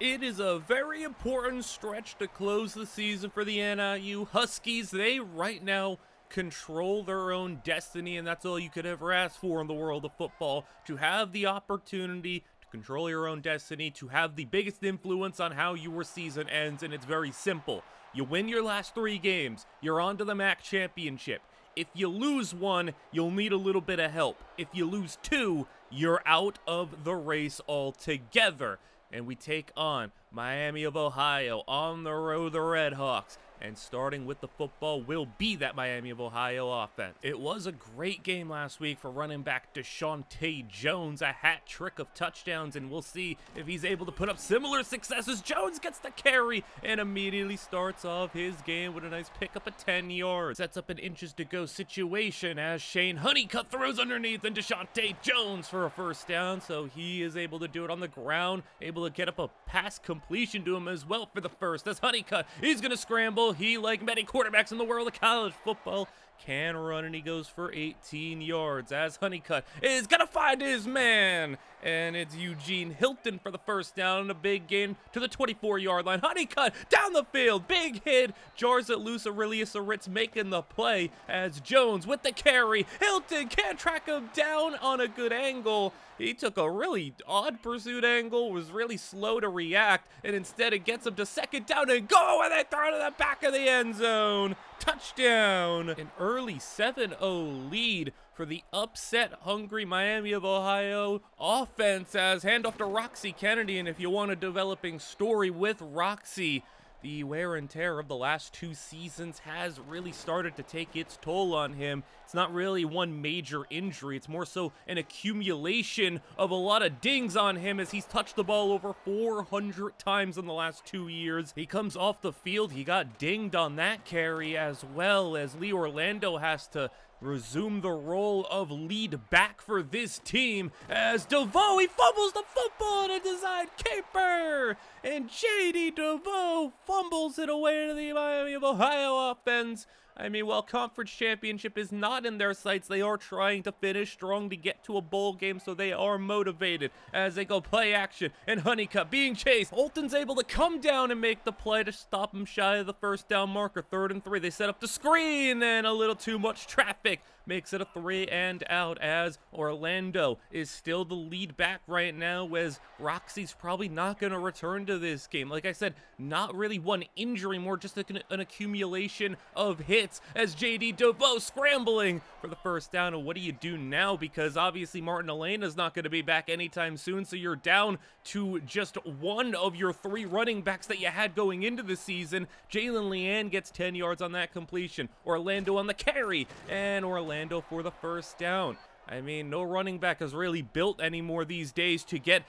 It is a very important stretch to close the season for the NIU Huskies. They right now control their own destiny, and that's all you could ever ask for in the world of football. To have the opportunity to control your own destiny, to have the biggest influence on how your season ends, and it's very simple. You win your last 3 games, you're on to the MAC championship. If you lose one, you'll need a little bit of help. If you lose 2, you're out of the race altogether. And we take on Miami of Ohio on the road, the Red Hawks. And starting with the football will be that Miami of Ohio offense. It was a great game last week for running back Deshaunte Jones, a hat trick of touchdowns, and we'll see if he's able to put up similar successes. Jones gets the carry and immediately starts off his game with a nice pickup of 10 yards. Sets up an inches to go situation as Shane Honeycutt throws underneath and Deshaunte Jones for a first down, so he is able to do it on the ground, able to get up a pass completion to him as well for the first. As Honeycutt, he's going to scramble. He, like many quarterbacks in the world of college football, can run, and he goes for 18 yards as Honeycutt is going to find his man. And it's Eugene Hilton for the first down and a big gain to the 24-yard line. Honeycutt down the field. Big hit. Jars it loose. Aurelius Aritz making the play as Jones with the carry. Hilton can't track him down on a good angle. He took a really odd pursuit angle, was really slow to react, and instead it gets him to second down and go, and they throw it to the back of the end zone. Touchdown. An early 7-0 lead for the upset-hungry Miami of Ohio offense as handoff to Roxy Kennedy. And if you want a developing story with Roxy, the wear and tear of the last 2 seasons has really started to take its toll on him. It's not really one major injury. It's more so an accumulation of a lot of dings on him as he's touched the ball over 400 times in the last 2 years. He comes off the field. He got dinged on that carry as well as Lee Orlando has to resume the role of lead back for this team as DeVoe, he fumbles the football in a design caper, and J.D. DeVoe fumbles it away to the Miami of Ohio offense. I mean, while conference championship is not in their sights, they are trying to finish strong to get to a bowl game, so they are motivated as they go play action. And Honeycutt being chased. Holton's able to come down and make the play to stop him shy of the first down marker. 3rd and 3. They set up the screen, and a little too much traffic makes it a 3 and out as Orlando is still the lead back right now, as Roxy's probably not going to return to this game. Like I said, not really one injury, more just an accumulation of hits as J.D. DeVoe scrambling for the first down. And what do you do now? Because obviously Martin Elena's not going to be back anytime soon, so you're down to just one of your 3 running backs that you had going into the season. Jalen Leanne gets 10 yards on that completion. Orlando on the carry, and Orlando for the first down. I mean, no running back is really built anymore these days to get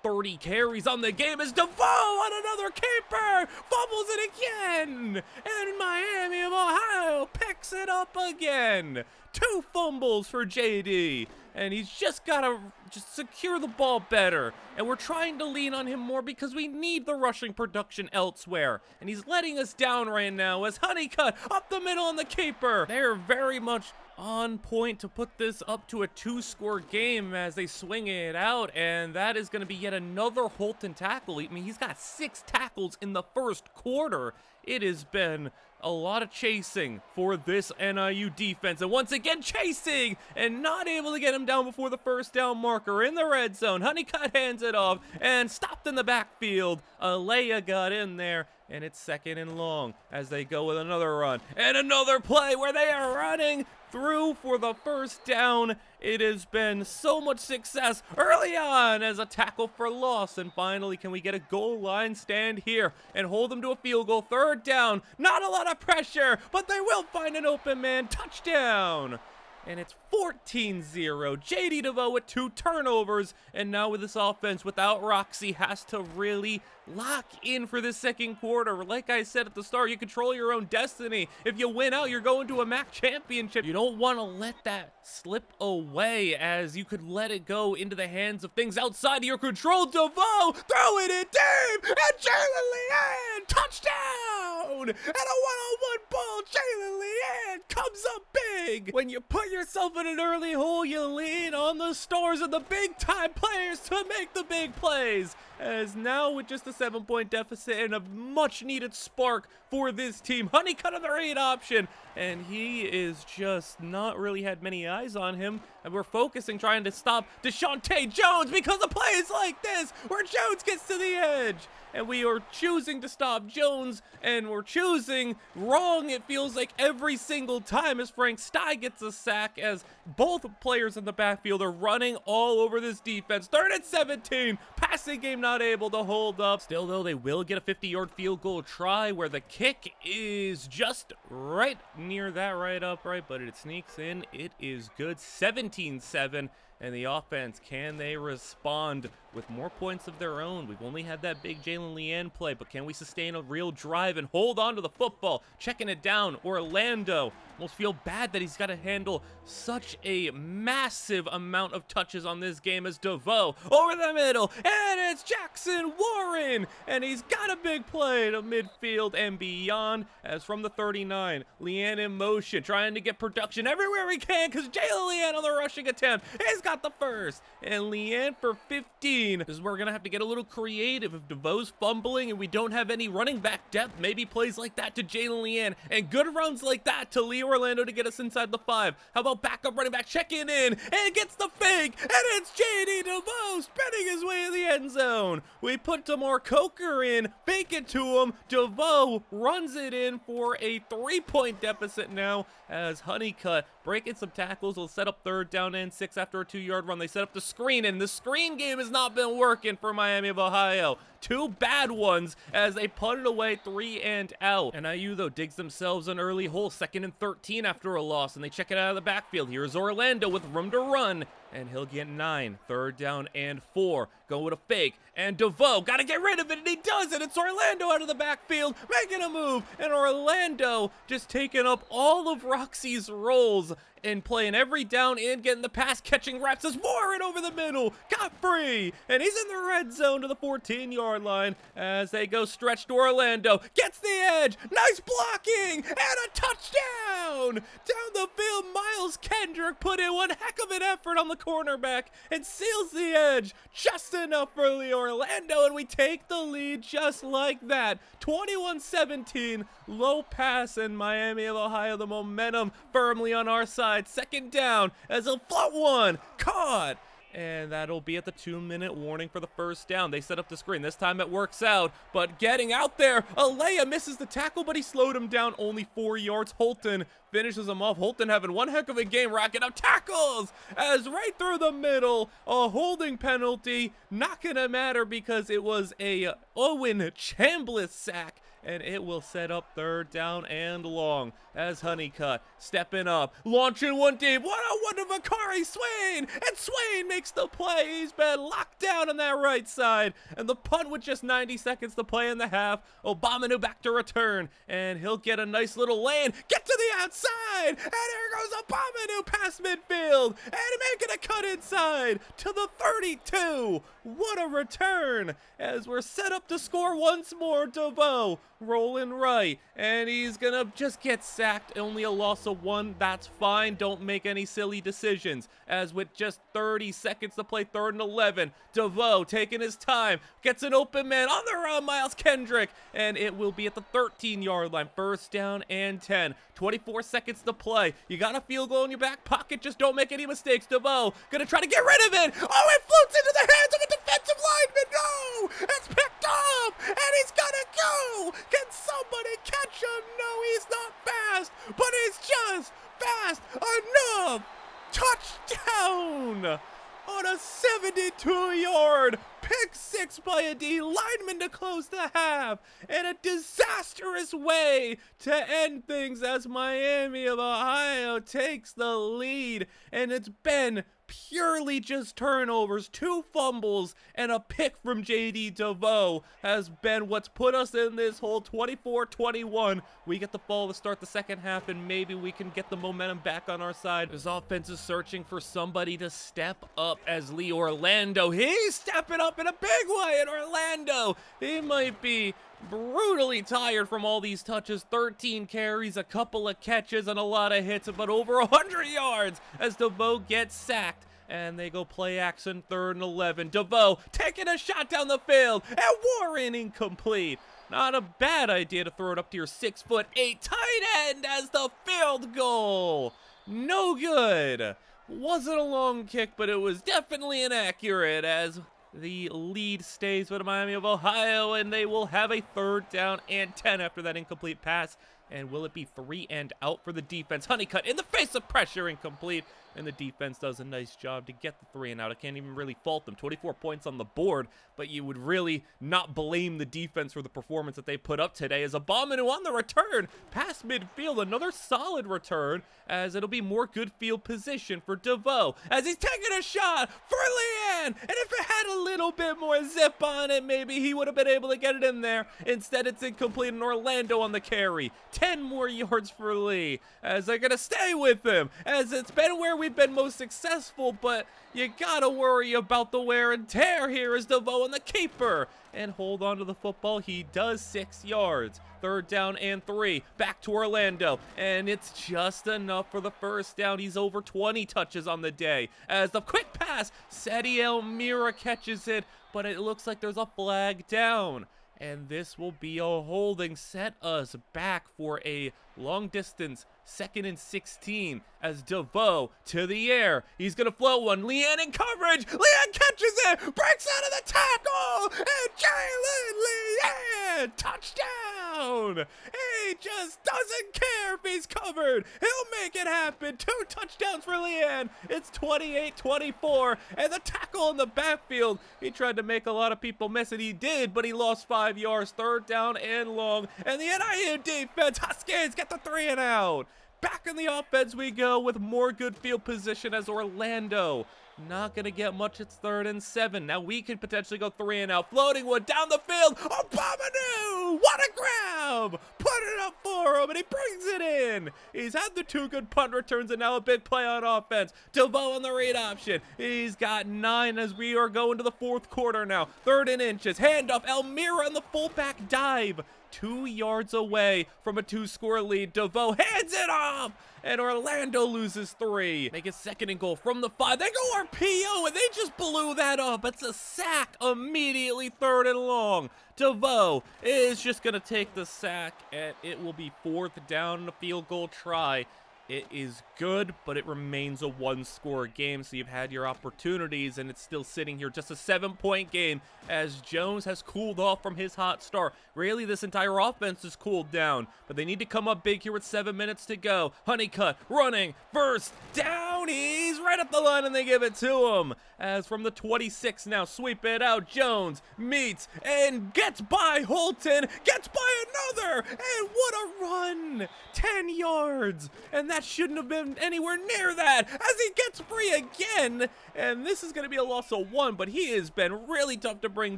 30 carries on the game as DeVoe on another keeper fumbles it again, and Miami of Ohio picks it up again. 2 fumbles for JD, and he's just got to secure the ball better, and we're trying to lean on him more because we need the rushing production elsewhere, and he's letting us down right now as Honeycutt up the middle on the keeper. They're very much on point to put this up to a 2-score game as they swing it out, and that is going to be yet another Holton tackle. I mean, he's got 6 tackles in the first quarter. It has been a lot of chasing for this NIU defense, and once again chasing and not able to get him down before the first down marker in the red zone. Honeycutt hands it off and stopped in the backfield. Alea got in there, and it's 2nd and long as they go with another run and another play where they are running through for the first down. It has been so much success early on as a tackle for loss, and finally can we get a goal line stand here and hold them to a field goal. 3rd down, not a lot of pressure, but they will find an open man. Touchdown. And it's 14-0. J.D. DeVoe with 2 turnovers. And now with this offense without Roxy has to really lock in for this second quarter. Like I said at the start, you control your own destiny. If you win out, you're going to a MAC championship. You don't want to let that slip away, as you could let it go into the hands of things outside of your control. DeVoe throwing it deep, and Jalen Leanne touchdown! And a one-on-one ball. Jalen Leanne comes up big big. When you put yourself in an early hole, you lean on the stars of the big-time players to make the big plays. As now with just a 7-point deficit and a much-needed spark for this team, Honeycutt on the read option, and he is just not really had many eyes on him, and we're focusing trying to stop Deshaunte Jones because of plays like this where Jones gets to the edge. And we are choosing to stop Jones, and we're choosing wrong, it feels like, every single time as Frank Sty gets a sack, as both players in the backfield are running all over this defense. 3rd and 17, passing game not able to hold up. Still, though, they will get a 50-yard field goal try where the kick is just right near that right upright, but it sneaks in. It is good. 17-7. And the offense, can they respond with more points of their own? We've only had that big Jalen Leanne play, but can we sustain a real drive and hold on to the football? Checking it down, Orlando. Almost feel bad that he's got to handle such a massive amount of touches on this game as DeVoe over the middle, and it's Jackson Warren, and he's got a big play to midfield and beyond, as from the 39, Leanne in motion, trying to get production everywhere he can, because Jalen Leanne on the rushing attempt, he's got the first, and Leanne for 15. This is where we're going to have to get a little creative. If DeVoe's fumbling and we don't have any running back depth, maybe plays like that to Jalen Leanne, and good runs like that to Lee Orlando to get us inside the 5. How about backup running back checking in and gets the fake, and it's JD DeVoe spinning his way in the end zone. We put Damar Coker in, fake it to him. DeVoe runs it in for a 3-point deficit now as Honeycutt breaking some tackles will set up 3rd down and 6 after a 2-yard run. They set up the screen, and the screen game has not been working for Miami of Ohio. 2 bad ones as they punt it away 3 and out. And IU, though, digs themselves an early hole, 2nd and 13 after a loss, and they check it out of the backfield. Here's Orlando with room to run, and he'll get 9, 3rd down and 4. Go with a fake, and DeVoe got to get rid of it, and he does it. It's Orlando out of the backfield, making a move, and Orlando just taking up all of Roxy's roles and playing every down and getting the pass catching reps as Warren over the middle got free, and he's in the red zone to the 14-yard line as they go stretch to Orlando, gets the edge, nice blocking, and a touchdown! Down the field, Miles Kendrick put in one heck of an effort on the cornerback and seals the edge just enough for Lee Orlando, and we take the lead just like that. 21-17, low pass, and Miami of Ohio, the momentum firmly on our side. 2nd down as a float one, caught, and that'll be at the 2-minute warning for the 1st down. They set up the screen. This time it works out, but getting out there, Alea misses the tackle, but he slowed him down only 4 yards. Holton finishes him off. Holton having one heck of a game, racking up tackles as right through the middle, a holding penalty. Not gonna matter because it was a Owen Chambliss sack, and it will set up 3rd down and long as Honeycutt stepping up, launching one deep, one to Vakari Swain, and Swain makes the play. He's been locked down on that right side, and the punt with just 90 seconds to play in the half. Obamanu back to return, and he'll get a nice little lane, get to the outside, and there goes Obamanu past midfield, and making a cut inside to the 32. What a return as we're set up to score once more. DeVoe rolling right, and he's gonna just get sacked. Only a loss of 1, that's fine. Don't make any silly decisions, as with just 30 seconds to play, 3rd and 11, DeVoe taking his time, gets an open man on the run, Miles Kendrick, and it will be at the 13-yard line. 1st down and 10, 24 seconds to play. You got a field goal in your back pocket, just don't make any mistakes. DeVoe gonna try to get rid of it. Oh, it floats into the hands of a defensive lineman. No, it's picked up, and he's gonna go. Can somebody catch him? No, he's not fast, but he's just fast enough. Touchdown on a 72-yard pick 6 by a D lineman to close the half, and a disastrous way to end things as Miami of Ohio takes the lead, and it's been purely just turnovers. 2 fumbles and a pick from JD DeVoe has been what's put us in this hole. 24-21. We get the ball to start the 2nd half, and maybe we can get the momentum back on our side. This offense is searching for somebody to step up as Lee Orlando. He's stepping up in a big way in Orlando. He might be brutally tired from all these touches. 13 carries, a couple of catches, and a lot of hits, but over 100 yards as DeVoe gets sacked. And they go play action, 3rd and 11. DeVoe taking a shot down the field, and Warren incomplete. Not a bad idea to throw it up to your 6'8" tight end as the field goal. No good. Wasn't a long kick, but it was definitely inaccurate as the lead stays with Miami of Ohio, and they will have a 3rd down and 10 after that incomplete pass. And will it be 3 and out for the defense? Honeycutt in the face of pressure, incomplete. And the defense does a nice job to get the 3 and out. I can't even really fault them. 24 points on the board, but you would really not blame the defense for the performance that they put up today. As Abaminu on the return, past midfield, another solid return, as it'll be more good field position for DeVoe. As he's taking a shot for Leanne, and if it had a little bit more zip on it, maybe he would have been able to get it in there. Instead, it's incomplete, and Orlando on the carry. 10 more yards for Lee, as they're going to stay with him, as it's been where we've been most successful, but you gotta worry about the wear and tear here as DeVoe and the keeper. And hold on to the football. He does 6 yards. 3rd down and 3. Back to Orlando. And it's just enough for the 1st down. He's over 20 touches on the day. As the quick pass, Seti Elmira catches it, but it looks like there's a flag down. And this will be a holding, set us back for a long distance 2nd and 16 as DeVoe to the air. He's going to float one. Leanne in coverage. Leanne catches it. Breaks out of the tackle. And Jalen Leanne. Touchdown. He just doesn't care if he's covered. He'll make it happen. 2 touchdowns for Leanne. It's 28-24. And the tackle in the backfield. He tried to make a lot of people miss it. He did, but he lost 5 yards. 3rd down and long. And the NIU defense, Huskies, get the 3 and out. Back in the offense we go with more good field position as Orlando. Not going to get much. It's 3rd and 7. Now we can potentially go 3 and out. Floating one down the field. Abaminu! What a grab! Put it up for him, and he brings it in. He's had the 2 good punt returns and now a big play on offense. DeVoe on the read option. He's got 9 as we are going to the 4th quarter now. 3rd and inches. Handoff. Elmira on the fullback dive. 2 yards away from a 2-score lead. DeVoe hands it off, and Orlando loses 3. Make it 2nd and goal from the 5. They go RPO, and they just blew that up. It's a sack immediately, 3rd and long. DeVoe is just going to take the sack, and it will be 4th down and a field goal try. It is good, but it remains a 1-score game, so you've had your opportunities, and it's still sitting here. Just a 7-point game as Jones has cooled off from his hot start. Really, this entire offense has cooled down, but they need to come up big here with 7 minutes to go. Honeycutt running, 1st down. He's right up the line, and they give it to him. As from the 26 now, sweep it out. Jones meets and gets by Holton, gets by another, and what a run. 10 yards, and that shouldn't have been anywhere near that as he gets free again. And this is going to be a loss of 1, but he has been really tough to bring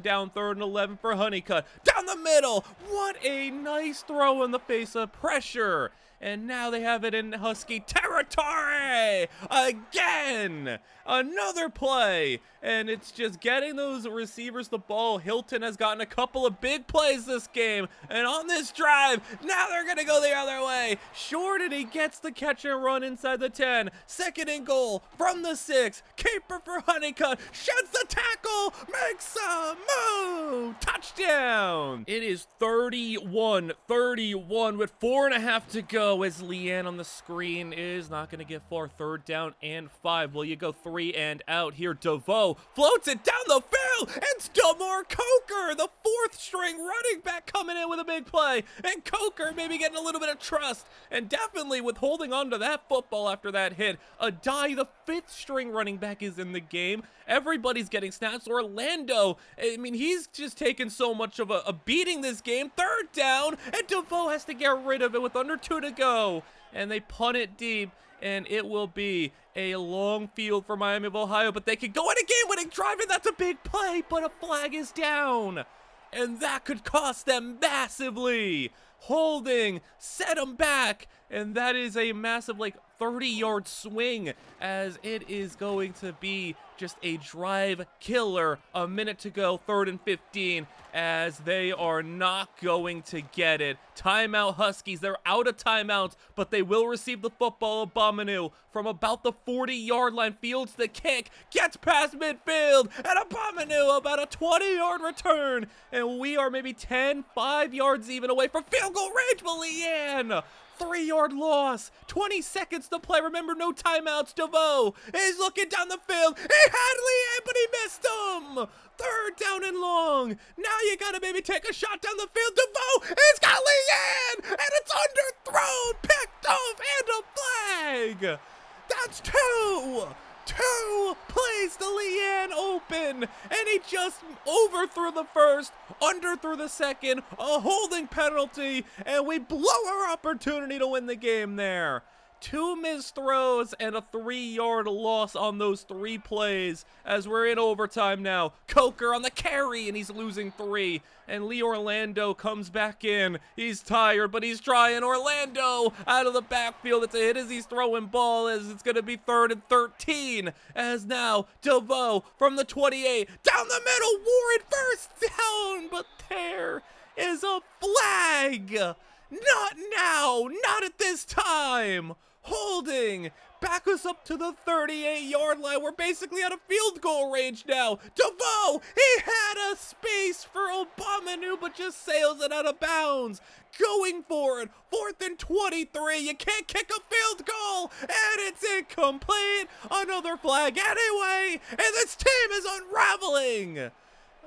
down. 3rd and 11 for Honeycutt. Down the middle. What a nice throw in the face of pressure. And now they have it in Husky territory again. Another play. And it's just getting those receivers the ball. Hilton has gotten a couple of big plays this game. And on this drive, now they're going to go the other way. Short, and he gets the catch and run inside the 10. 2nd and goal from the 6. Keeper for Honeycutt. Sheds the tackle. Makes a move. Touchdown. It is 31-31 with 4.5 to go. As Leanne on the screen is not going to get far. 3rd down and 5. Will you go 3 and out here? DeVoe floats it down the field. It's Damar Coker, the 4th string running back, coming in with a big play. And Coker maybe getting a little bit of trust, and definitely with holding on to that football after that hit. Adai, the 5th string running back, is in the game. Everybody's getting snaps. Orlando, I mean, he's just taken so much of a beating this game. 3rd down, and DeVoe has to get rid of it with under 2 to go. And they punt it deep, and it will be a long field for Miami of Ohio. But they could go in a game-winning drive, and that's a big play, but a flag is down. And that could cost them massively. Holding, set them back, and that is a massive, like, 30-yard swing, as it is going to be just a drive killer. A minute to go, 3rd and 15, as they are not going to get it. Timeout Huskies. They're out of timeouts, but they will receive the football. Abominu from about the 40-yard line fields the kick, gets past midfield, and Abominu about a 20-yard return, and we are maybe 5 yards even away from field goal range. But Leanne, 3-yard loss, 20 seconds to play. Remember, no timeouts. DeVoe is looking down the field. He had Leanne, but he missed him. 3rd down and long. Now you gotta maybe take a shot down the field. DeVoe has got Leanne, and it's underthrown, picked off, and a flag. That's 2 plays to Leanne open, and he just overthrew the first, underthrew the second, a holding penalty, and we blow our opportunity to win the game there. 2 missed throws and a 3-yard loss on those 3 plays, as we're in overtime now. Coker on the carry, and he's losing 3. And Lee Orlando comes back in. He's tired, but he's trying. Orlando out of the backfield. It's a hit as he's throwing ball, as it's going to be 3rd and 13. As now, DeVoe from the 28, down the middle. Warren first down, but there is a flag. Not now, not at this time. Holding, back us up to the 38-yard line. We're basically out of field goal range now. DeVoe, he had a space for Abominu, but just sails it out of bounds. Going for it, 4th and 23. You can't kick a field goal, and it's incomplete. Another flag anyway, and this team is unraveling.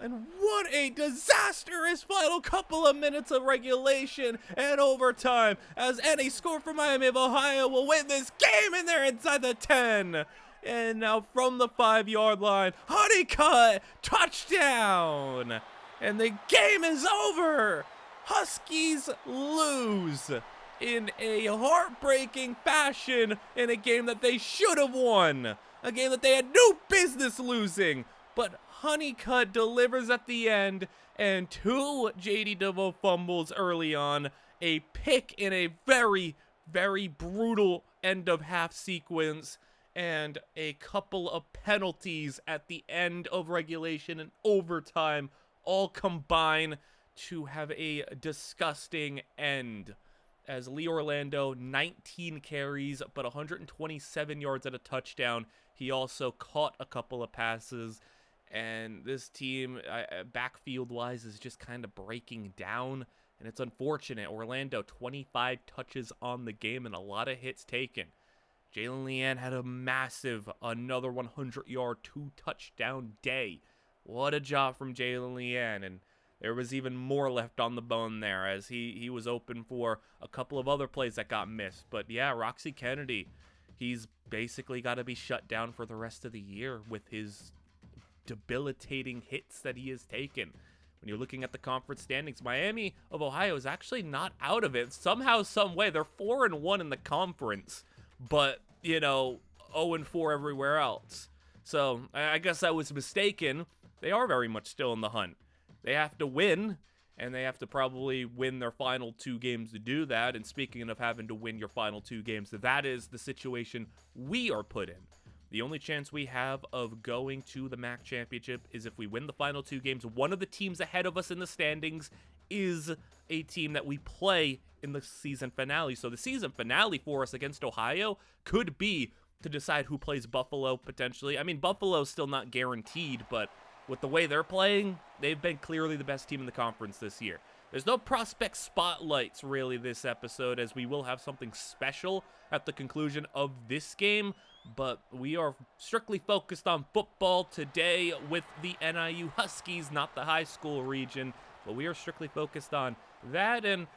And what a disastrous final couple of minutes of regulation and overtime, as any score for Miami of Ohio will win this game, and they're inside the 10. And now from the 5-yard line, Honeycutt, touchdown. And the game is over. Huskies lose in a heartbreaking fashion in a game that they should have won. A game that they had no business losing. But Honeycutt delivers at the end, and 2 J.D. DeVoe fumbles early on, a pick in a very, very brutal end-of-half sequence, and a couple of penalties at the end of regulation and overtime all combine to have a disgusting end. As Lee Orlando, 19 carries, but 127 yards at a touchdown. He also caught a couple of passes. And this team, backfield-wise, is just kind of breaking down. And it's unfortunate. Orlando, 25 touches on the game and a lot of hits taken. Jalen Leanne had a massive, another 100-yard, 2-touchdown day. What a job from Jalen Leanne. And there was even more left on the bone there, as he was open for a couple of other plays that got missed. But yeah, Roxy Kennedy, he's basically got to be shut down for the rest of the year with his debilitating hits that he has taken. When you're looking at the conference standings, Miami of Ohio is actually not out of it. Somehow, some way, they're 4-1 in the conference, but, you know, 0-4 everywhere else. So I guess I was mistaken. They are very much still in the hunt. They have to win, and they have to probably win their final 2 games to do that. And speaking of having to win your final 2 games, that is the situation we are put in. The only chance we have of going to the MAC championship is if we win the final 2 games. One of the teams ahead of us in the standings is a team that we play in the season finale. So the season finale for us against Ohio could be to decide who plays Buffalo, potentially. I mean, Buffalo's still not guaranteed, but with the way they're playing, they've been clearly the best team in the conference this year. There's no prospect spotlights, really, this episode, as we will have something special at the conclusion of this game. But we are strictly focused on football today with the NIU Huskies, not the high school region. But we are strictly focused on that and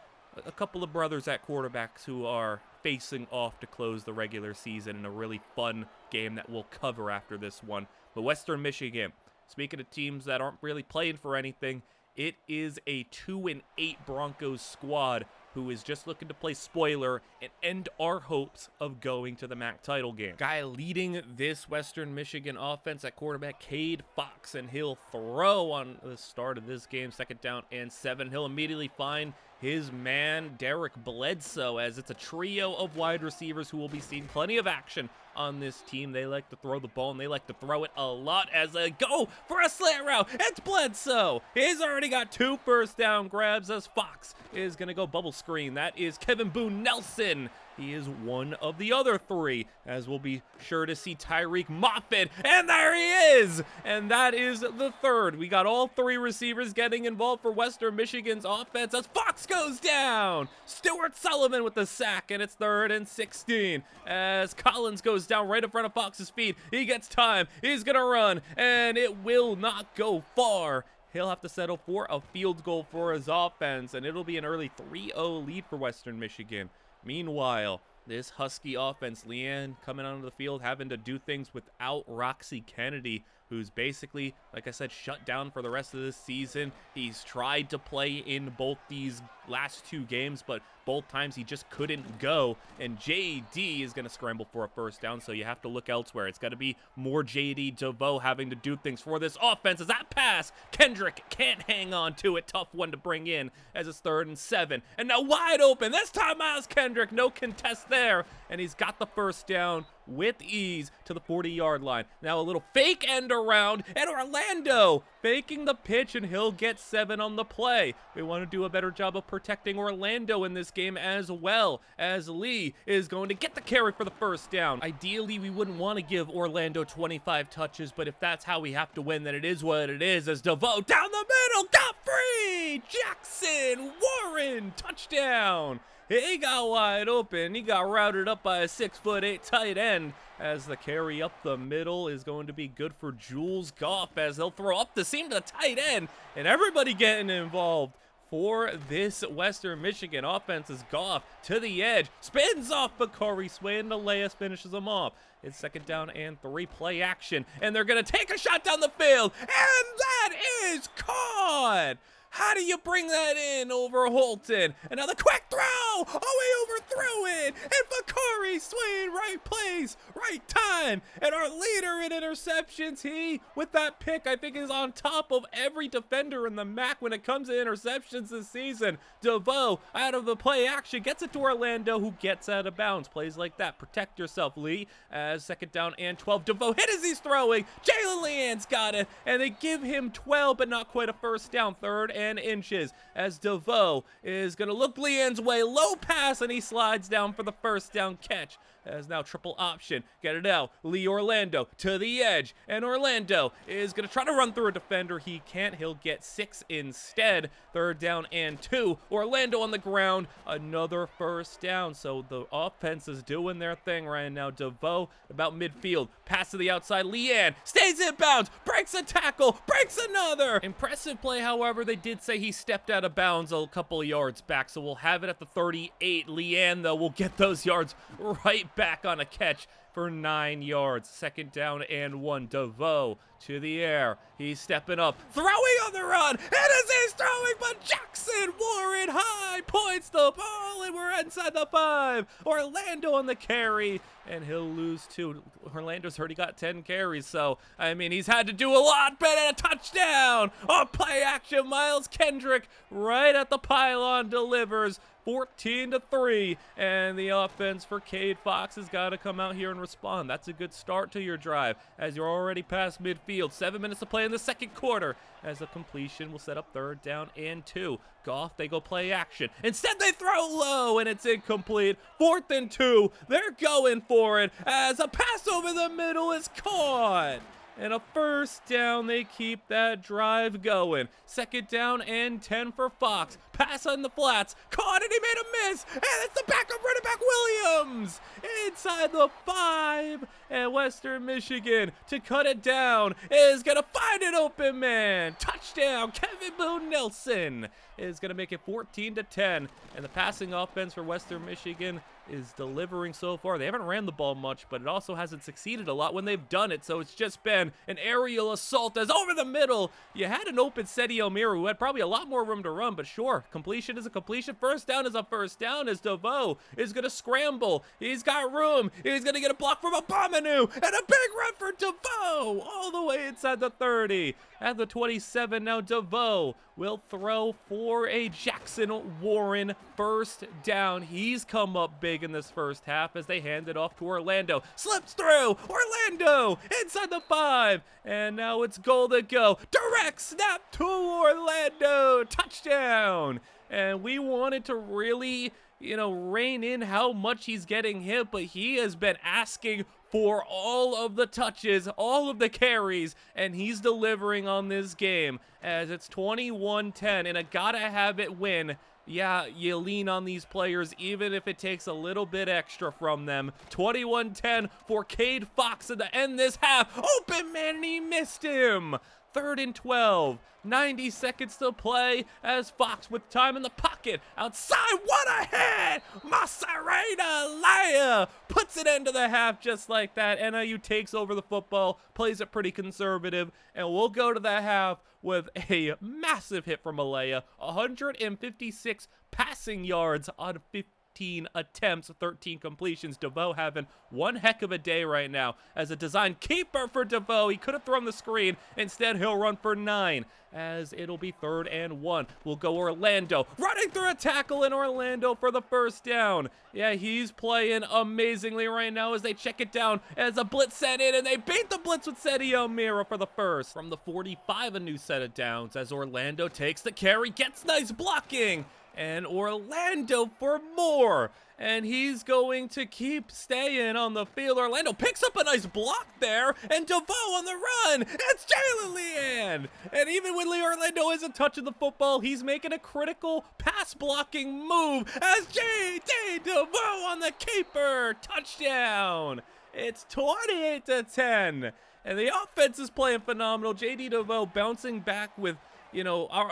a couple of brothers at quarterbacks who are facing off to close the regular season in a really fun game that we'll cover after this one. But Western Michigan, speaking of teams that aren't really playing for anything, it is a 2-8 Broncos squad who is just looking to play spoiler and end our hopes of going to the MAC title game. Guy leading this Western Michigan offense at quarterback, Cade Fox, and he'll throw on the start of this game, 2nd down and 7. He'll immediately find his man, Derek Bledsoe, as it's a trio of wide receivers who will be seeing plenty of action on this team. They like to throw the ball, and they like to throw it a lot as they go for a slant route. It's Bledsoe. He's already got 2 first down grabs as Fox is going to go bubble screen. That is Kevin Boone Nelson. He is one of the other 3, as we'll be sure to see Tyreek Moffitt, and there he is! And that is the 3rd. We got all 3 receivers getting involved for Western Michigan's offense as Fox goes down! Stuart Sullivan with the sack, and it's 3rd and 16, as Collins goes down right in front of Fox's feet. He gets time, he's gonna run, and it will not go far. He'll have to settle for a field goal for his offense, and it'll be an early 3-0 lead for Western Michigan. Meanwhile, this Husky offense, Leanne coming onto the field, having to do things without Roxy Kennedy, who's basically, like I said, shut down for the rest of this season. He's tried to play in both these last 2 games, but both times he just couldn't go. And JD is going to scramble for a first down, so you have to look elsewhere. It's got to be more JD DeVoe having to do things for this offense. As that pass, Kendrick can't hang on to it. Tough one to bring in as it's 3rd and 7. And now wide open. This time Miles Kendrick, no contest there. And he's got the first down with ease to the 40-yard line. Now a little fake end around, and Orlando faking the pitch, and he'll get 7 on the play. We want to do a better job of protecting Orlando in this game, as well as Lee is going to get the carry for the first down. Ideally, we wouldn't want to give Orlando 25 touches, but if that's how we have to win, then it is what it is, as DeVoe down the middle, got free! Jackson Warren, touchdown! He got wide open. He got routed up by a 6'8" tight end, as the carry up the middle is going to be good for Jules Goff, as they'll throw up the seam to the tight end, and everybody getting involved for this Western Michigan offense is Goff to the edge, spins off Bakari Sway, and Elias finishes him off. It's 2nd down and 3, play action, and they're going to take a shot down the field, and that is caught! How do you bring that in over Holton? Another quick throw! Oh, he overthrew it! And Bakari Swain, right place, right time. And our leader in interceptions, he, with that pick, I think is on top of every defender in the MAC when it comes to interceptions this season. DeVoe, out of the play action, gets it to Orlando, who gets out of bounds. Plays like that. Protect yourself, Lee. As 2nd down and 12. DeVoe hit as he's throwing. Jalen Leanne's got it. And they give him 12, but not quite a first down. 3rd and inches, as DeVoe is going to look Leanne's way, low pass, and he slides down for the first down catch. As now triple option, get it out, Lee Orlando to the edge, and Orlando is going to try to run through a defender. He can't, he'll get 6 instead. 3rd down and 2, Orlando on the ground, another first down. So the offense is doing their thing right now. DeVoe about midfield, pass to the outside, Leanne stays in bounds, breaks a tackle, breaks another. Impressive play, however, they did say he stepped out of bounds a couple of yards back, so we'll have it at the 38. Leanne, though, will get those yards right back on a catch for 9 yards. 2nd down and 1. DeVoe to the air. He's stepping up, throwing on the run. And as he's throwing, but Jackson Warren high points the ball, and we're inside the 5. Orlando on the carry, and he'll lose 2. Orlando's already got 10 carries, so, I mean, he's had to do a lot, but a touchdown. Oh, play action, Miles Kendrick right at the pylon delivers. 14-3, and the offense for Cade Fox has got to come out here and respond. That's a good start to your drive, as you're already past midfield. 7 minutes to play in the 2nd quarter, as a completion will set up 3rd down and 2. Goff, they go play action. Instead, they throw low, and it's incomplete. 4th and 2, they're going for it, as a pass over the middle is caught. And a first down, they keep that drive going. 2nd down and 10 for Fox. Pass on the flats, caught, and he made a miss, and it's the backup running back Williams inside the 5, and Western Michigan, to cut it down, is going to find an open man. Touchdown, Kevin Boone Nelson is going to make it 14-10, and the passing offense for Western Michigan is delivering so far. They haven't ran the ball much, but it also hasn't succeeded a lot when they've done it. So it's just been an aerial assault as over the middle. You had an open Seti Mira who had probably a lot more room to run, but sure, completion is a completion. First down is a first down as DeVoe is going to scramble. He's got room. He's going to get a block from Abamanu and a big run for DeVoe all the way inside the 30. At the 27, now DeVoe will throw for a Jackson Warren first down. He's come up big in this first half as they hand it off to Orlando. Slips through. Orlando inside the 5. And now it's goal to go. Direct snap to Orlando. Touchdown. And we wanted to really, rein in how much he's getting hit, but he has been asking for all of the touches, all of the carries, and he's delivering on this game as it's 21-10 in a gotta-have-it win. Yeah, you lean on these players even if it takes a little bit extra from them. 21-10 for Cade Fox at the end this half. Open man, and he missed him. 3rd and 12. 90 seconds to play as Fox with time in the pocket. Outside, what a hit! Masarena Laya puts it into the half just like that. NIU takes over the football, plays it pretty conservative, and we'll go to the half with a massive hit from Alea. 156 passing yards on 15 attempts, 13 completions. DeVoe having one heck of a day right now as a design keeper for DeVoe. He could have thrown the screen. Instead, he'll run for 9 as it'll be 3rd and 1. We'll go Orlando. Running through a tackle in Orlando for the first down. Yeah, he's playing amazingly right now as they check it down as a blitz set in, and they beat the blitz with Seti Mira for the first. From the 45, a new set of downs as Orlando takes the carry, gets nice blocking. And Orlando for more. And he's going to keep staying on the field. Orlando picks up a nice block there. And DeVoe on the run. It's Jalen Leanne. And even when Orlando isn't touching the football, he's making a critical pass blocking move as J.D. DeVoe on the keeper. Touchdown. It's 28-10. And the offense is playing phenomenal. J.D. DeVoe bouncing back with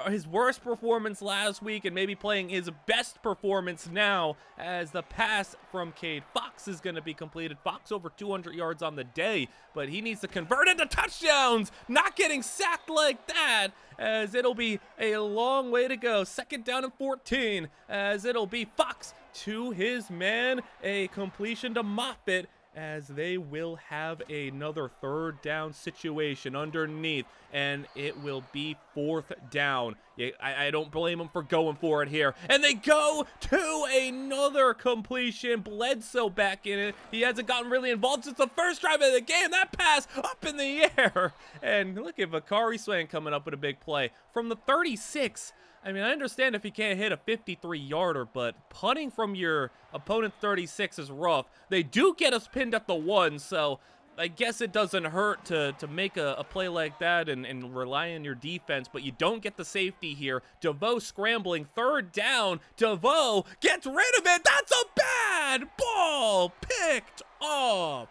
his worst performance last week and maybe playing his best performance now as the pass from Cade Fox is going to be completed. Fox over 200 yards on the day, but he needs to convert into touchdowns, not getting sacked like that, as it'll be a long way to go. 2nd down and 14 as it'll be Fox to his man, a completion to Moffitt, as they will have another 3rd down situation underneath, and it will be 4th down. I don't blame them for going for it here. And they go to another completion. Bledsoe back in it. He hasn't gotten really involved since the first drive of the game. That pass up in the air. And look at Vakari Swain coming up with a big play. From the 36, I understand if you can't hit a 53-yarder, but punting from your opponent's 36 is rough. They do get us pinned at the 1, so I guess it doesn't hurt to make a play like that and rely on your defense, but you don't get the safety here. DeVoe scrambling, 3rd down. DeVoe gets rid of it. That's a bad ball picked off.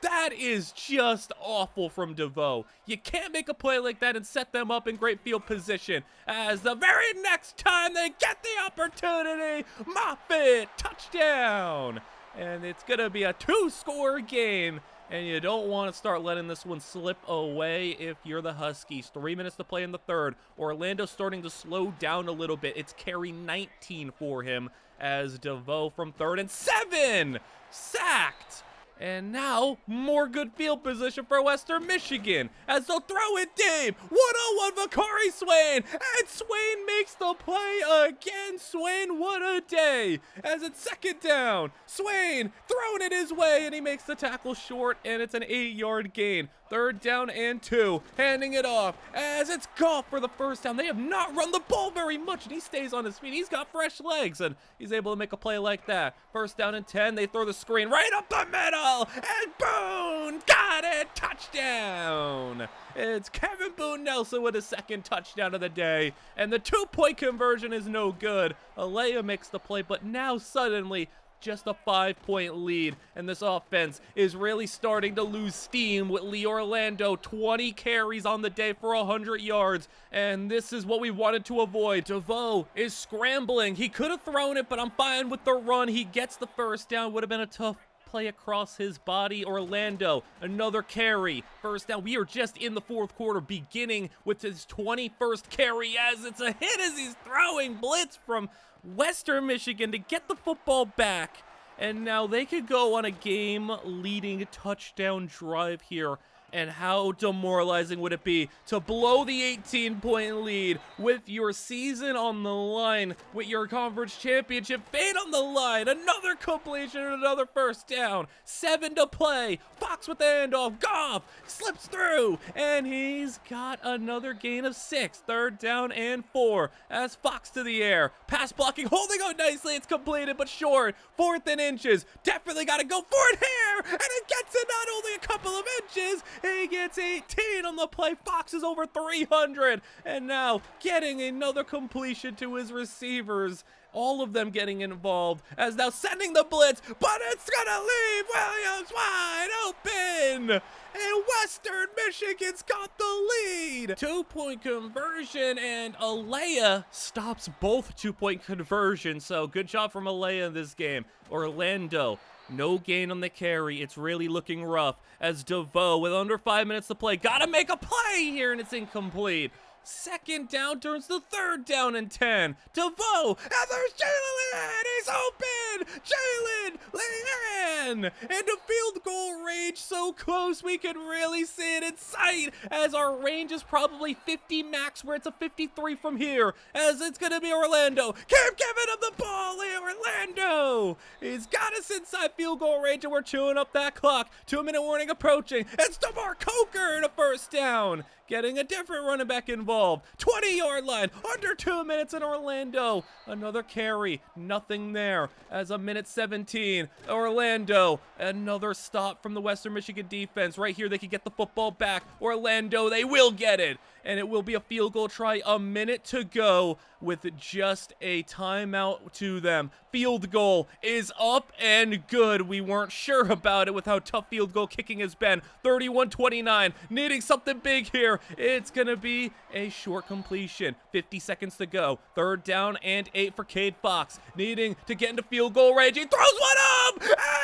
That is just awful from DeVoe. You can't make a play like that and set them up in great field position. As the very next time they get the opportunity, Moffitt, touchdown. And it's going to be a 2-score game. And you don't want to start letting this one slip away if you're the Huskies. 3 minutes to play in the 3rd. Orlando's starting to slow down a little bit. It's carry 19 for him as DeVoe from 3rd and 7. Sacked. And now, more good field position for Western Michigan as they'll throw it deep. 101 Vakari Swain, and Swain makes the play again. Swain, what a day. As it's 2nd down, Swain throwing it his way, and he makes the tackle short, and it's an 8-yard gain. 3rd down and 2, handing it off as it's Goff for the first down. They have not run the ball very much, and he stays on his feet. He's got fresh legs, and he's able to make a play like that. 1st down and 10, they throw the screen right up the middle, and Boone got it, touchdown. It's Kevin Boone Nelson with his 2nd touchdown of the day, and the 2-point conversion is no good. Alea makes the play, but now suddenly just a 5-point lead, and this offense is really starting to lose steam with Lee Orlando, 20 carries on the day for 100 yards, and this is what we wanted to avoid. DeVoe is scrambling. He could have thrown it, but I'm fine with the run. He gets the first down. Would have been a tough play across his body. Orlando, another carry, first down. We are just in the fourth quarter, beginning with his 21st carry as it's a hit as he's throwing blitz from Western Michigan to get the football back. And now they could go on a game-leading touchdown drive here. And how demoralizing would it be to blow the 18-point lead with your season on the line, with your conference championship fate on the line? Another completion and another first down. 7 to play. Fox with the handoff. Goff slips through, and he's got another gain of 6. 3rd down and 4 as Fox to the air. Pass blocking, holding on nicely. It's completed, but short. 4th and inches. Definitely got to go for it here, and it gets it not only a couple of inches. He gets 18 on the play. Fox is over 300. And now getting another completion to his receivers. All of them getting involved as now sending the blitz, but it's going to leave Williams wide open. And Western Michigan's got the lead. 2-point conversion, and Alea stops both 2-point conversions. So good job from Alea in this game. Orlando, no gain on the carry. It's really looking rough as DeVoe, with under 5 minutes to play, gotta make a play here, and it's incomplete. 2nd down turns to 3rd down and 10. DeVoe, and there's Jalen. He's open. Jalen Leanne into field goal range, so close we can really see it in sight, as our range is probably 50 max, where it's a 53 from here, as it's gonna be Orlando. Keep giving him the ball here, Orlando. He's got us inside field goal range, and we're chewing up that clock. 2-minute warning approaching. It's DeMar Coker in a first down, getting a different running back involved. 20-yard line, under 2 minutes in Orlando. Another carry, nothing there. As a minute 17, Orlando, another stop from the Western Michigan defense. Right here, they can get the football back. Orlando, they will get it. And it will be a field goal try. A minute to go with just a timeout to them. Field goal is up and good. We weren't sure about it with how tough field goal kicking has been. 31-29, needing something big here. It's going to be a short completion. 50 seconds to go. 3rd down and 8 for Cade Fox. Needing to get into field goal range. He throws one up.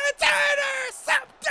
It's intercepted.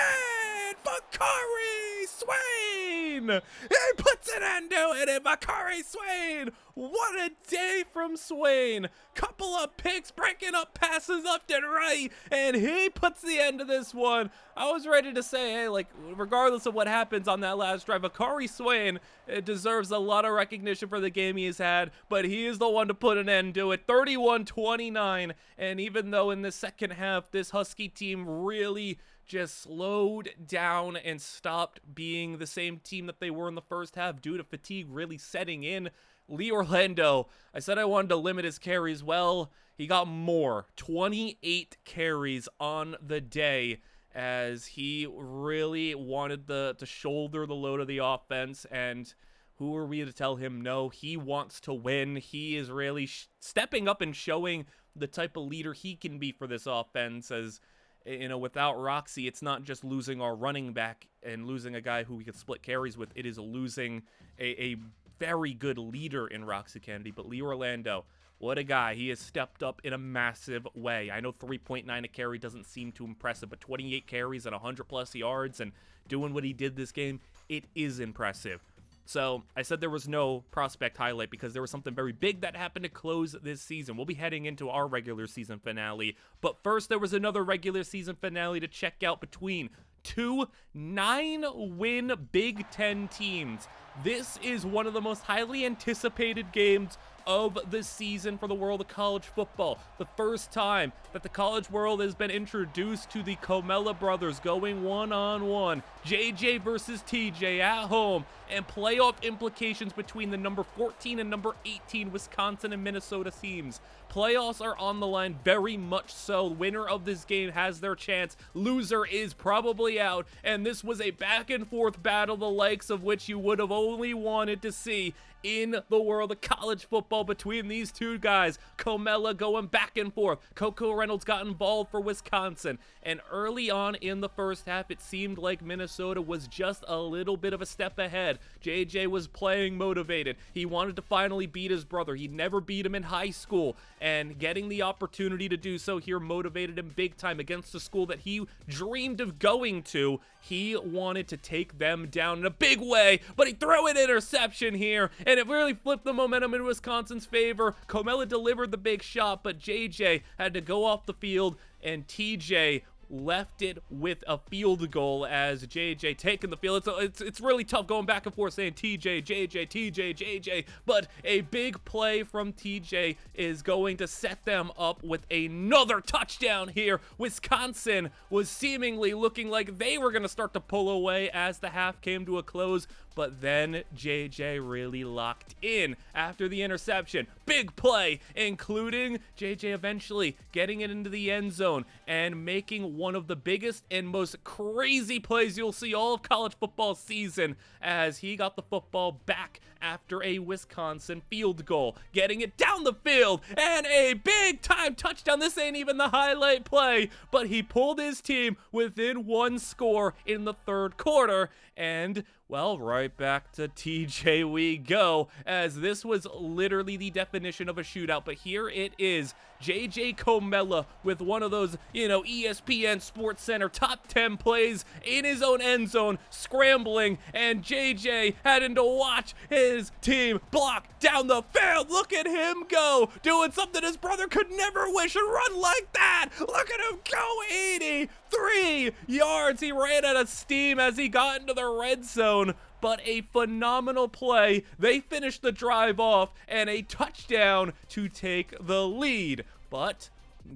Bakari Swain. He puts an end to it, and Bakari Swain. What a day from Swain. Couple of picks, breaking up passes left and right, and he puts the end to this one. I was ready to say, hey, like, regardless of what happens on that last drive, Bakari Swain deserves a lot of recognition for the game he's had, but he is the one to put an end to it. 31-29, and even though in the second half, this Husky team really just slowed down and stopped being the same team that they were in the first half due to fatigue really setting in, Lee Orlando, I said I wanted to limit his carries. Well, he got more. 28 carries on the day, as he really wanted to shoulder the load of the offense. And who are we to tell him no? He wants to win. He is really stepping up and showing the type of leader he can be for this offense. As you know, without Roxy, it's not just losing our running back and losing a guy who we could split carries with. It is losing a very good leader in Roxy Kennedy. But Lee Orlando, what a guy. He has stepped up in a massive way. I know 3.9 a carry doesn't seem too impressive, but 28 carries and 100+ yards and doing what he did this game, it is impressive. So I said there was no prospect highlight because there was something very big that happened to close this season. We'll be heading into our regular season finale. But first, there was another regular season finale to check out between two 9-win Big Ten teams. This is one of the most highly anticipated games of the season for the world of college football. The first time that the college world has been introduced to the Comella brothers going one-on-one. JJ versus TJ at home, and playoff implications between the number 14 and number 18 Wisconsin and Minnesota teams. Playoffs are on the line, very much so. Winner of this game has their chance. Loser is probably out. And this was a back and forth battle, the likes of which you would have only wanted to see in the world of college football between these two guys. Comella going back and forth. Coco Reynolds got involved for Wisconsin. And early on in the first half, it seemed like Minnesota was just a little bit of a step ahead. JJ was playing motivated. He wanted to finally beat his brother. He'd never beat him in high school. And getting the opportunity to do so here motivated him big time against the school that he dreamed of going to. He wanted to take them down in a big way, but he threw an interception here, and it really flipped the momentum in Wisconsin's favor. Comella delivered the big shot, but JJ had to go off the field, and TJ left it with a field goal as JJ taking the field. It's really tough going back and forth saying TJ, JJ, TJ, JJ, but a big play from TJ is going to set them up with another touchdown here. Wisconsin was seemingly looking like they were going to start to pull away as the half came to a close, but then JJ really locked in after the interception. Big play, including JJ eventually getting it into the end zone and making one of the biggest and most crazy plays you'll see all of college football season as he got the football back after a Wisconsin field goal, getting it down the field, and a big time touchdown. This ain't even the highlight play, but he pulled his team within one score in the third quarter, and well, right back to TJ we go, as this was literally the definition of a shootout. But here it is, JJ Comella with one of those, ESPN Sports Center top 10 plays in his own end zone, scrambling, and JJ having to watch his team block down the field. Look at him go, doing something his brother could never wish, and run like that. Look at him go, 83 yards. He ran out of steam as he got into the red zone. But a phenomenal play. They finished the drive off, and a touchdown to take the lead. But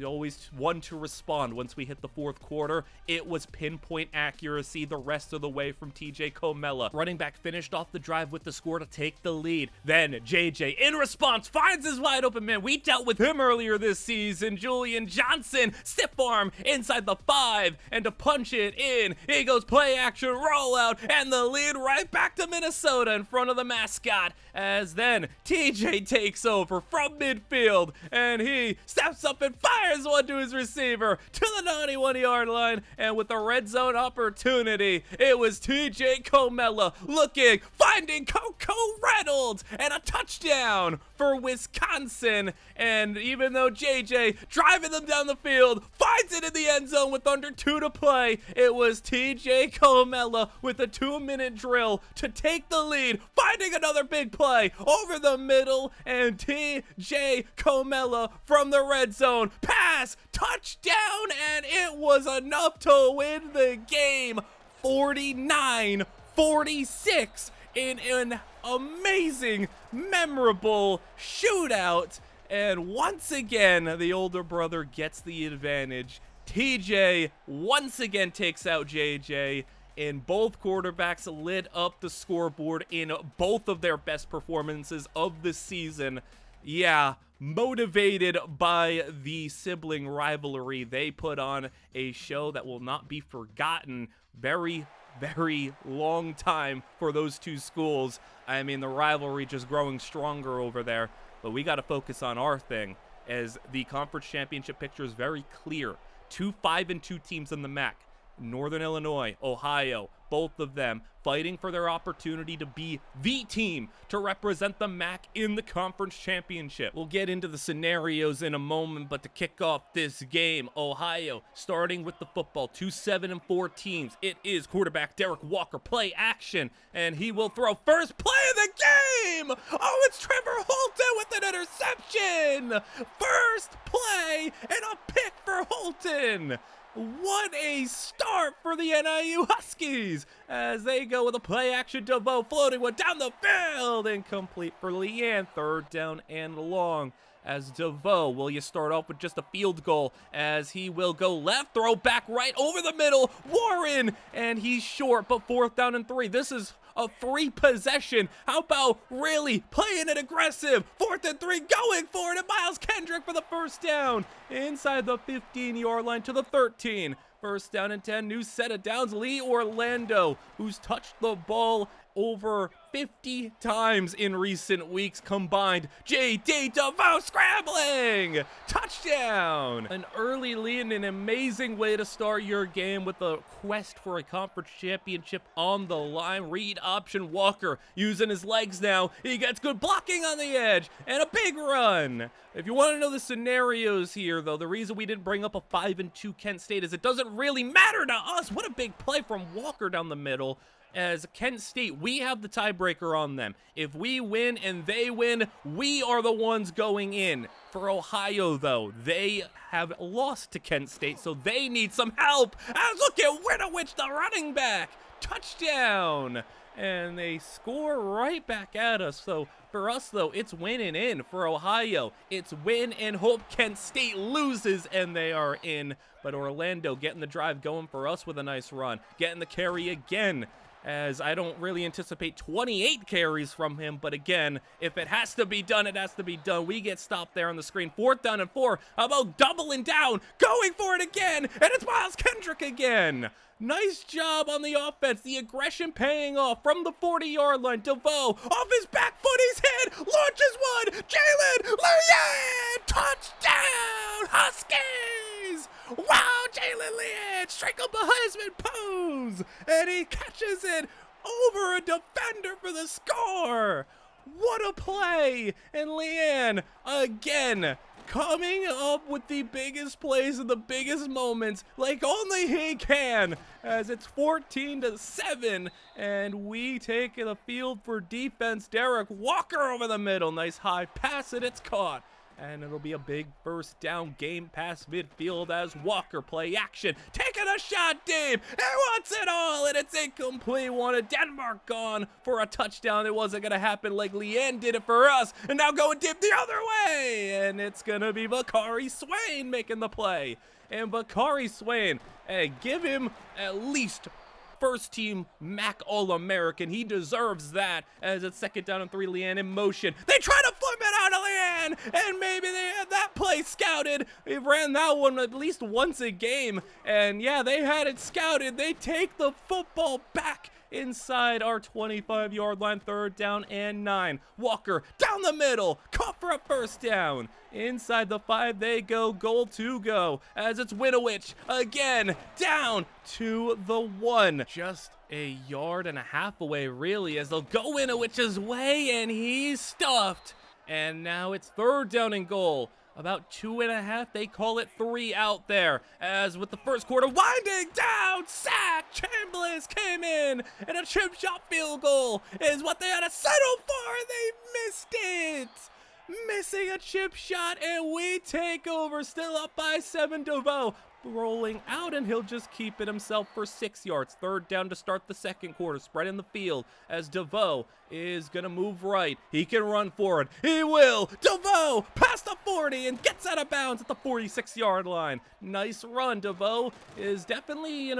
always one to respond once we hit the fourth quarter. It was pinpoint accuracy the rest of the way from TJ Comella. Running back finished off the drive with the score to take the lead. Then JJ, in response, finds his wide open man. We dealt with him earlier this season. Julian Johnson, stiff arm inside the 5, and to punch it in, he goes play action rollout, and the lead right back to Minnesota in front of the mascot, as then TJ takes over from midfield, and he steps up and fires one to his receiver to the 91-yard line, and with a red zone opportunity, it was TJ Comella looking, finding Coco Reynolds, and a touchdown for Wisconsin. And even though JJ driving them down the field finds it in the end zone with under 2 to play, it was TJ Comella with a 2-minute drill to take the lead, finding another big play over the middle, and TJ Comella from the red zone, pass, touchdown, and it was enough to win the game 49-46 in an amazing, memorable shootout. And once again, the older brother gets the advantage. TJ once again takes out JJ, and both quarterbacks lit up the scoreboard in both of their best performances of the season. Yeah, motivated by the sibling rivalry, they put on a show that will not be forgotten. Very long time for those two schools. I mean, the rivalry just growing stronger over there. But we got to focus on our thing, as the conference championship picture is very clear. 2 5-2 teams in the MAC. Northern Illinois, Ohio, both of them fighting for their opportunity to be the team to represent the MAC in the conference championship. We'll get into the scenarios in a moment, but to kick off this game, Ohio starting with the football, 2 7-4 teams. It is quarterback Derek Walker, play action, and he will throw first play of the game. Oh, it's Trevor Holton with an interception. First play and a pick for Holton. What a start for the NIU Huskies as they go with a play action. DeVoe floating one down the field, incomplete for Leanne. Third down and long as DeVoe, will you start off with just a field goal as he will go left, throw back right over the middle, Warren, and he's short, but 4th down and 3. This is a free possession. How about really playing it aggressive? 4th and 3, going for it, and Miles Kendrick for the first down inside the 15-yard line to the 13. First down and 10, new set of downs. Lee Orlando, who's touched the ball over 50 times in recent weeks combined. J.D. DeVoe scrambling! Touchdown! An early lead and an amazing way to start your game with a quest for a conference championship on the line. Read option Walker using his legs now. He gets good blocking on the edge and a big run. If you want to know the scenarios here, though, the reason we didn't bring up a 5-2 Kent State is it doesn't really matter to us. What a big play from Walker down the middle. As Kent State, we have the tiebreaker on them. If we win and they win, we are the ones going in. For Ohio, though, they have lost to Kent State, so they need some help. As look at Winovich, the running back. Touchdown. And they score right back at us. So for us, though, it's winning in. For Ohio, it's win and hope Kent State loses and they are in. But Orlando getting the drive going for us with a nice run. Getting the carry again, as I don't really anticipate 28 carries from him, but again, if it has to be done, it has to be done. We get stopped there on the screen. 4th down and 4. How about doubling down, going for it again, and it's Miles Kendrick again. Nice job on the offense. The aggression paying off from the 40-yard line. DeVoe off his back foot. He's hit. Launches one. Jalen Leanne. Touchdown. Huskies. Wow, Jalen Leanne. Strike up a Heisman pose. And he catches it over a defender for the score. What a play. And Leanne again coming up with the biggest plays and the biggest moments like only he can, as it's 14-7 and we take the field for defense. Derek Walker over the middle, nice high pass, and it's caught. And it'll be a big first down, game pass midfield as Walker play action. Taking a shot deep. He wants it all, and it's incomplete. Wanted Denmark gone for a touchdown. It wasn't going to happen like Leanne did it for us. And now going deep the other way. And it's going to be Bakari Swain making the play. And Bakari Swain, hey, give him at least first team MAC All-American. He deserves that, as it's 2nd down and 3. Leanne in motion. They try to flip it out of Leanne, and maybe they had that play scouted. They ran that one at least once a game, and yeah, they had it scouted. They take the football back inside our 25-yard line. 3rd down and 9. Walker down the middle, caught for a first down. Inside the 5 they go, goal to go, as it's Winovich again, down to the 1. Just a yard and a half away, really, as they'll go Winovich's way, and he's stuffed. And now it's 3rd down and goal. About 2.5, they call it 3 out there. As with the first quarter winding down, sack, Chambliss came in, and a chip shot field goal is what they had to settle for, and they missed it. Missing a chip shot, and we take over, still up by 7. DeVoe rolling out, and he'll just keep it himself for 6 yards. 3rd down to start the second quarter. Spread in the field as DeVoe is going to move right. He can run forward. He will. DeVoe past the 40 and gets out of bounds at the 46-yard line. Nice run. DeVoe is definitely,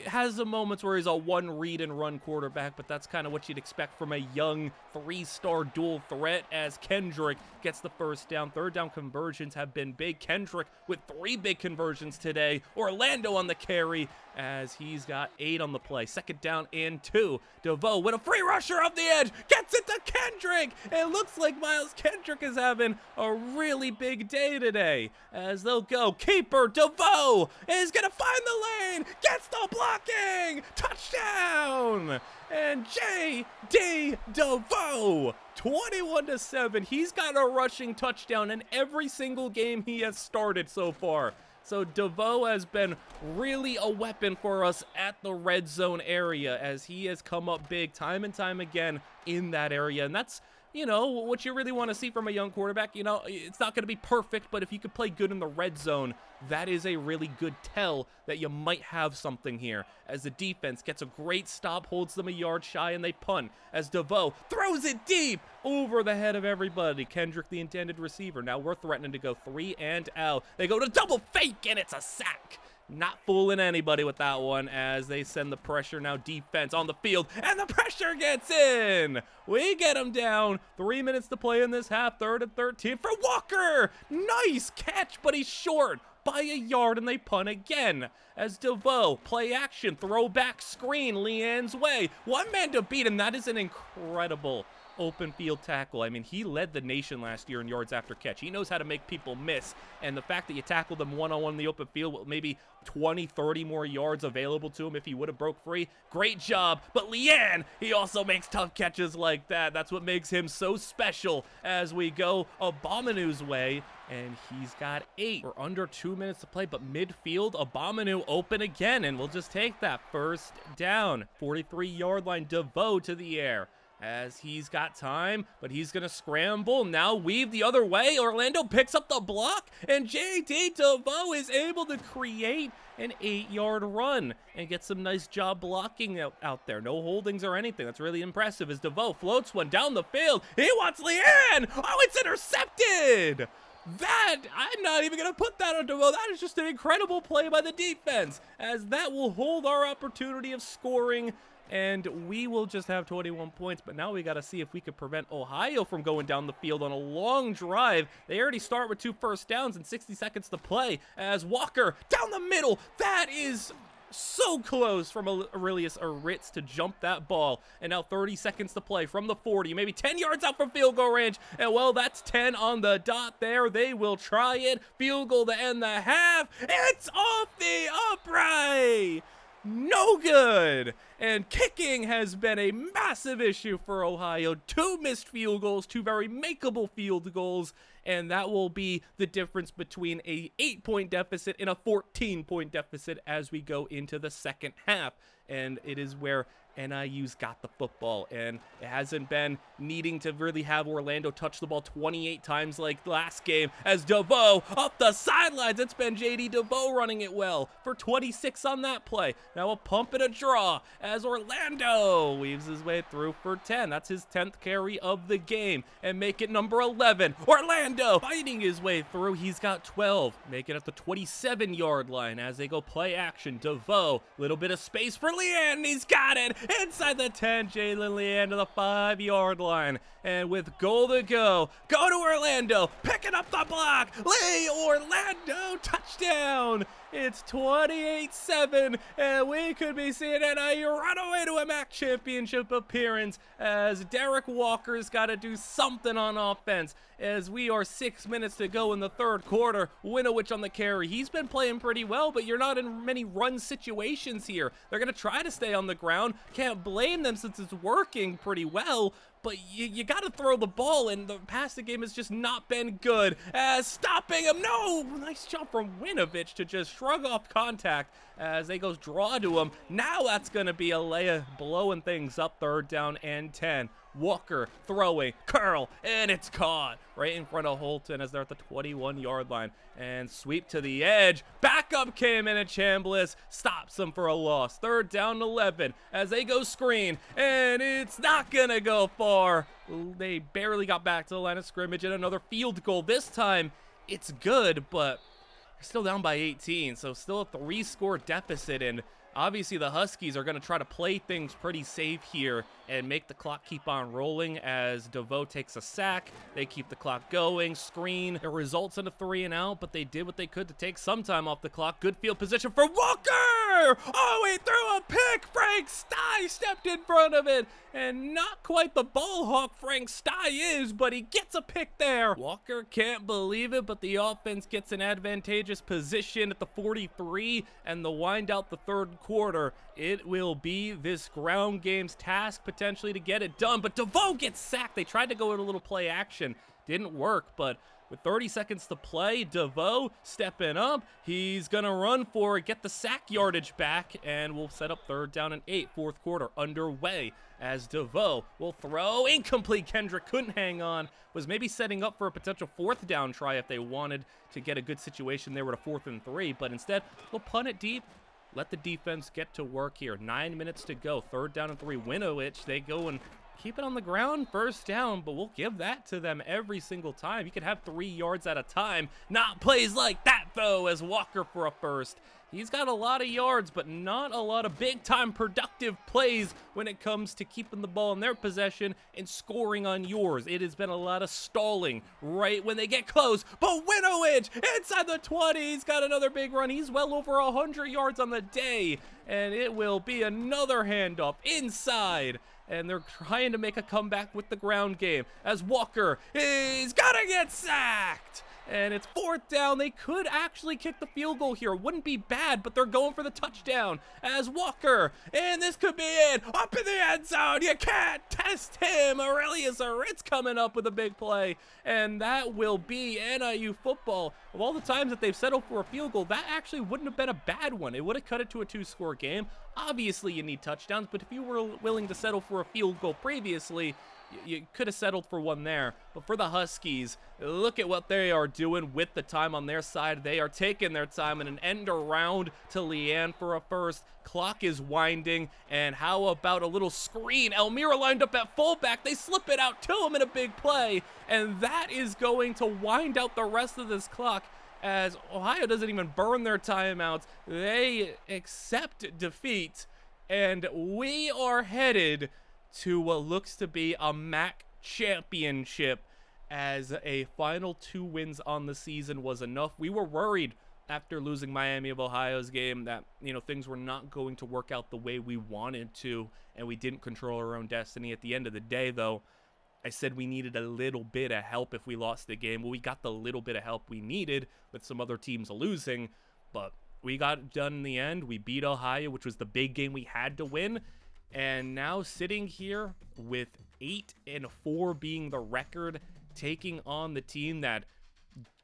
has the moments where he's a one read and run quarterback, but that's kind of what you'd expect from a young 3-star dual threat, as Kendrick gets the first down. 3rd down conversions have been big. Kendrick with 3 big conversions today. Orlando on the carry, as he's got 8 on the play. 2nd down and 2. DeVoe with a free rusher off the edge, gets it to Kendrick. It looks like Miles Kendrick is having a really big day today, as they'll go. Keeper DeVoe is gonna find the lane, gets the blocking, touchdown. And J.D. DeVoe, 21-7. He's got a rushing touchdown in every single game he has started so far. So DeVoe has been really a weapon for us at the red zone area, as he has come up big time and time again in that area. And that's, what you really want to see from a young quarterback. It's not going to be perfect, but if you could play good in the red zone, that is a really good tell that you might have something here. As the defense gets a great stop, holds them a yard shy, and they punt. As DeVoe throws it deep. over the head of everybody. Kendrick, the intended receiver. Now we're threatening to go 3 and out. They go to double fake, and it's a sack. Not fooling anybody with that one as they send the pressure now defense on the field, and the pressure gets in. We get them down. 3 minutes to play in this half. 3rd and 13 for Walker. Nice catch, but he's short by a yard, and they punt again. As DeVoe, play action, throwback screen, Leanne's way. One man to beat, and that is an incredible open field tackle. I mean, he led the nation last year in yards after catch. He knows how to make people miss, and the fact that you tackled him one-on-one in the open field with maybe 20, 30 more yards available to him if he would have broke free, great job. But Leanne, he also makes tough catches like that. That's what makes him so special as we go Abominu's way, and he's got 8. We're under 2 minutes to play, but midfield, Abominu open again, and we'll just take that first down. 43-yard line, DeVoe to the air as he's got time, but he's going to scramble, now weave the other way. Orlando picks up the block, and J.D. DeVoe is able to create an 8-yard run and get some nice job blocking out there. No holdings or anything. That's really impressive as DeVoe floats one down the field. He wants Leanne. Oh, it's intercepted. That, I'm not even going to put that on DeVoe. That is just an incredible play by the defense, as that will hold our opportunity of scoring, and we will just have 21 points. But now we got to see if we could prevent Ohio from going down the field on a long drive. They already start with 2 first downs and 60 seconds to play as Walker down the middle. That is so close from Aurelius Ritz to jump that ball. And now 30 seconds to play from the 40, maybe 10 yards out from field goal range. And well, that's 10 on the dot there. They will try it. Field goal to end the half. It's off the upright. No good. And kicking has been a massive issue for Ohio. 2 missed field goals, 2 very makeable field goals, and that will be the difference between a 8-point deficit and a 14-point deficit as we go into the second half. And it is where NIU's got the football, and it hasn't been needing to really have Orlando touch the ball 28 times like last game as DeVoe up the sidelines. It's been J.D. DeVoe running it well for 26 on that play. Now a pump and a draw as Orlando weaves his way through for 10. That's his 10th carry of the game, and make it number 11. Orlando fighting his way through. He's got 12, make it at the 27-yard line as they go play action. DeVoe, little bit of space for Leanne, he's got it inside the 10. Jalen Leanne to the 5-yard line, and with goal to go to Orlando, picking up the block. Lee Orlando touchdown. It's 28-7, and we could be seeing NIU run away to a MAC championship appearance as Derek Walker's got to do something on offense as we are 6 minutes to go in the third quarter. Winovich on the carry. He's been playing pretty well, but you're not in many run situations here. They're going to try to stay on the ground. Can't blame them since it's working pretty well, but you got to throw the ball, and the passing game has just not been good. As stopping him, no! Nice job from Winovich to just shrug off contact as they goes draw to him. Now that's going to be Alea blowing things up. 3rd down and 10. Walker throwing, curl, and it's caught right in front of Holton as they're at the 21-yard line. And sweep to the edge. Backup came in, and Chambliss stops him for a loss. 3rd down 11 as they go screen, and it's not going to go far. They barely got back to the line of scrimmage, and another field goal. This time, it's good, but they're still down by 18, so still a 3-score deficit, and obviously the Huskies are going to try to play things pretty safe here and make the clock keep on rolling as DeVoe takes a sack. They keep the clock going, screen. It results in a 3 and out, but they did what they could to take some time off the clock. Good field position for Walker! Oh, he threw a pick! Frank Stye stepped in front of it, and not quite the ball hawk Frank Stye is, but he gets a pick there. Walker can't believe it, but the offense gets an advantageous position at the 43, and the wind out the third quarter. It will be this ground game's task potentially to get it done, but DeVoe gets sacked. They tried to go in a little play action. Didn't work, but with 30 seconds to play, DeVoe stepping up. He's going to run for it, get the sack yardage back, and we'll set up 3rd down and 8. 4th quarter underway as DeVoe will throw. Incomplete. Kendrick couldn't hang on. Was maybe setting up for a potential 4th down try if they wanted to get a good situation there with a 4th and 3, but instead, they'll punt it deep. Let the defense get to work here. 9 minutes to go. 3rd down and 3. Winovich, they go and keep it on the ground, first down, but we'll give that to them every single time. You can have 3 yards at a time. Not plays like that, though, as Walker for a first. He's got a lot of yards, but not a lot of big-time productive plays when it comes to keeping the ball in their possession and scoring on yours. It has been a lot of stalling right when they get close. But Winovich inside the 20. He's got another big run. He's well over 100 yards on the day. And it will be another handoff inside. And they're trying to make a comeback with the ground game as Walker is gonna get sacked. And it's 4th down. They could actually kick the field goal here. Wouldn't be bad, but they're going for the touchdown as Walker. And this could be it. Up in the end zone. You can't test him. Aurelius Aritz coming up with a big play. And that will be NIU football. Of all the times that they've settled for a field goal, that actually wouldn't have been a bad one. It would have cut it to a 2-score game. Obviously, you need touchdowns, but if you were willing to settle for a field goal previously, you could have settled for one there. But for the Huskies, look at what they are doing with the time on their side. They are taking their time in an end around to Leanne for a first. Clock is winding, and how about a little screen? Elmira lined up at fullback. They slip it out to him in a big play, and that is going to wind out the rest of this clock as Ohio doesn't even burn their timeouts. They accept defeat, and we are headed to what looks to be a MAC championship, as a final 2 wins on the season was enough. We were worried after losing Miami of Ohio's game that, things were not going to work out the way we wanted to, and we didn't control our own destiny. At the end of the day, though, I said we needed a little bit of help if we lost the game. Well, we got the little bit of help we needed with some other teams losing, but we got it done in the end. We beat Ohio, which was the big game we had to win. And now sitting here with 8-4 being the record, taking on the team that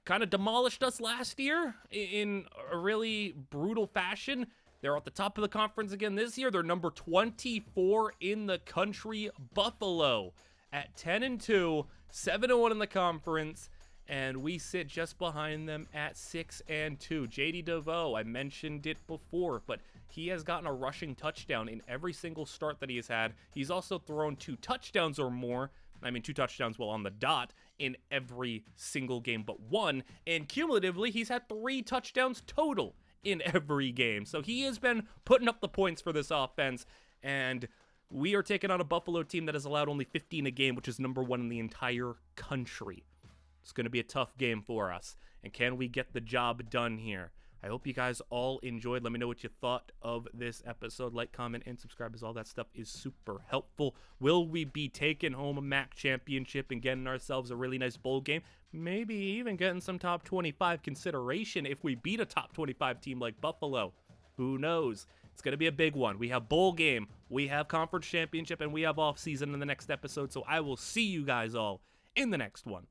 kind of demolished us last year in a really brutal fashion. They're at the top of the conference again this year. They're number 24 in the country, Buffalo, at 10-2, 7-1 in the conference. And we sit just behind them at 6-2. JD DeVoe, I mentioned it before, but he has gotten a rushing touchdown in every single start that he has had. He's also thrown 2 touchdowns or more. 2 touchdowns on the dot in every single game but one. And cumulatively, he's had 3 touchdowns total in every game. So he has been putting up the points for this offense. And we are taking on a Buffalo team that has allowed only 15 a game, which is number 1 in the entire country. It's going to be a tough game for us. And can we get the job done here? I hope you guys all enjoyed. Let me know what you thought of this episode. Like, comment, and subscribe, as all that stuff is super helpful. Will we be taking home a MAC championship and getting ourselves a really nice bowl game? Maybe even getting some top 25 consideration if we beat a top 25 team like Buffalo. Who knows? It's going to be a big one. We have bowl game, we have conference championship, and we have off season in the next episode. So I will see you guys all in the next one.